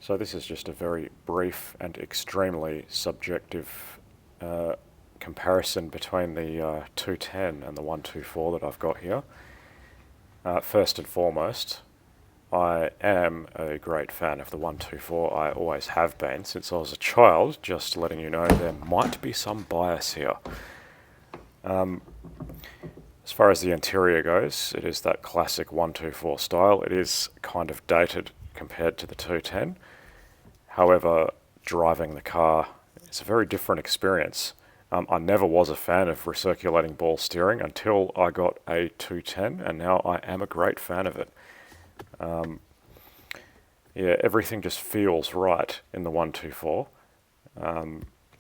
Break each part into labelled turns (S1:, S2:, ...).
S1: So this is just a very brief and extremely subjective comparison between the 210 and the 124 that I've got here. First and foremost, I am a great fan of the 124. I always have been since I was a child, just letting you know there might be some bias here. As far as the interior goes, it is that classic 124 style. It is kind of dated compared to the 210. However, driving the car is a very different experience. I never was a fan of recirculating ball steering until I got a 210, and now I am a great fan of it. Yeah, everything just feels right in the 124.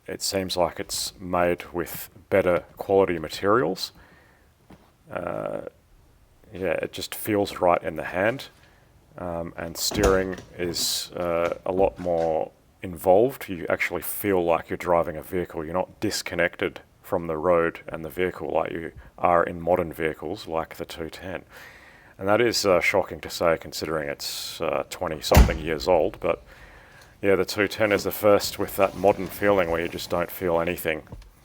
S1: It seems like it's made with better quality materials. Yeah, it just feels right in the hand. And steering is a lot more involved. You actually feel like you're driving a vehicle. You're not disconnected from the road and the vehicle like you are in modern vehicles like the 210. And that is shocking to say considering it's 20-something years old. But yeah, the 210 is the first with that modern feeling where you just don't feel anything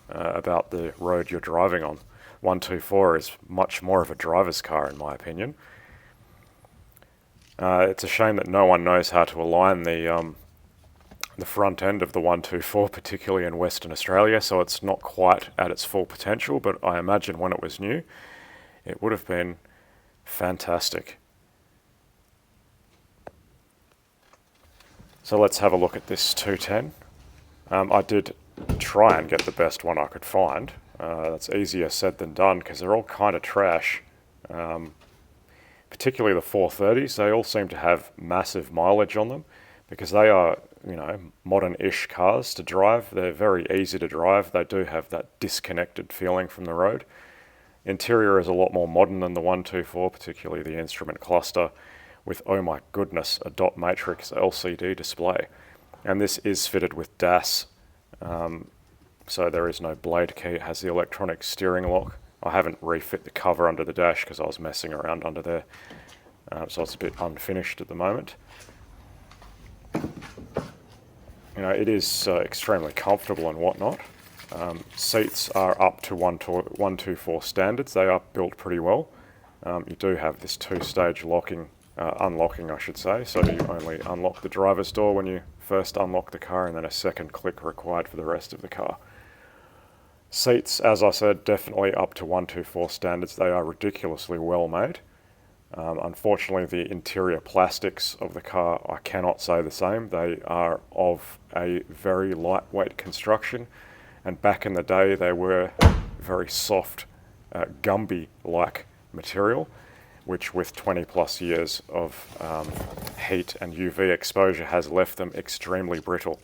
S1: about the road you're driving on. 124 is much more of a driver's car in my opinion. It's a shame that no one knows how to align the front end of the 124, particularly in Western Australia, so it's not quite at its full potential, but I imagine when it was new, it would have been fantastic. So let's have a look at this 210. I did try and get the best one I could find. That's easier said than done because they're all kind of trash. Particularly the 430s, they all seem to have massive mileage on them because they are, modern-ish cars to drive. They're very easy to drive. They do have that disconnected feeling from the road. Interior is a lot more modern than the 124, particularly the instrument cluster with, oh my goodness, a dot matrix LCD display. And this is fitted with DAS, so there is no blade key. It has the electronic steering lock. I haven't refit the cover under the dash because I was messing around under there, so it's a bit unfinished at the moment. It is extremely comfortable and whatnot. Seats are up to 124 standards. They are built pretty well. You do have this two-stage unlocking, I should say, so you only unlock the driver's door when you first unlock the car and then a second click required for the rest of the car. Seats, as I said, definitely up to 124 standards. They are ridiculously well made. Unfortunately, the interior plastics of the car, I cannot say the same. They are of a very lightweight construction, and back in the day they were very soft, Gumby-like material, which with 20 plus years of heat and UV exposure has left them extremely brittle.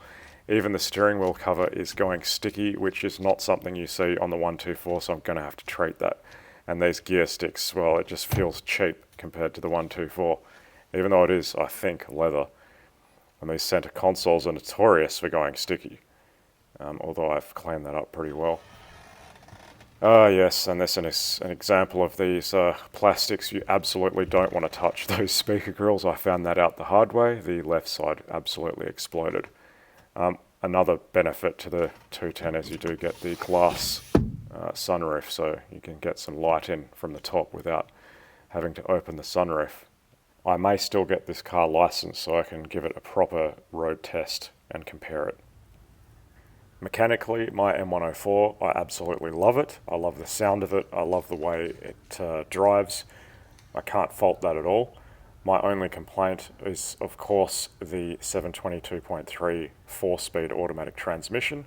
S1: Even the steering wheel cover is going sticky, which is not something you see on the 124, so I'm going to have to treat that. And these gear sticks, well, it just feels cheap compared to the 124, even though it is, I think, leather. And these center consoles are notorious for going sticky, although I've cleaned that up pretty well. Yes, and this is an example of these plastics. You absolutely don't want to touch those speaker grills. I found that out the hard way. The left side absolutely exploded. Another benefit to the 210 is you do get the glass sunroof, so you can get some light in from the top without having to open the sunroof. I may still get this car licensed so I can give it a proper road test and compare it. Mechanically, my M104, I absolutely love it. I love the sound of it. I love the way it drives. I can't fault that at all. My only complaint is, of course, the 722.3 4-speed automatic transmission.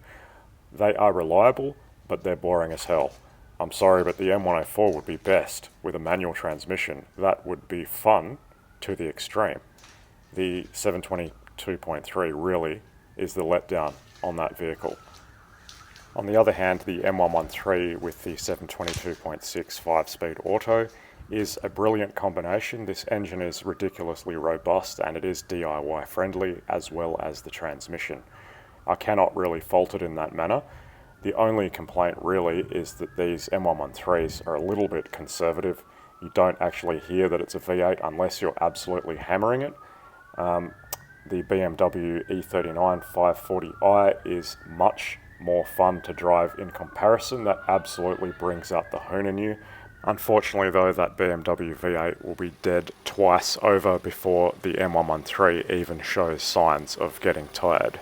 S1: They are reliable, but they're boring as hell. I'm sorry, but the M104 would be best with a manual transmission. That would be fun to the extreme. The 722.3 really is the letdown on that vehicle. On the other hand, the M113 with the 722.6 5-speed auto is a brilliant combination. This engine is ridiculously robust and it is DIY friendly as well as the transmission. I cannot really fault it in that manner. The only complaint really is that these M113s are a little bit conservative. You don't actually hear that it's a V8 unless you're absolutely hammering it. the BMW E39 540i is much more fun to drive in comparison. That absolutely brings out the Hoon in you. Unfortunately though, that BMW V8 will be dead twice over before the M113 even shows signs of getting tired.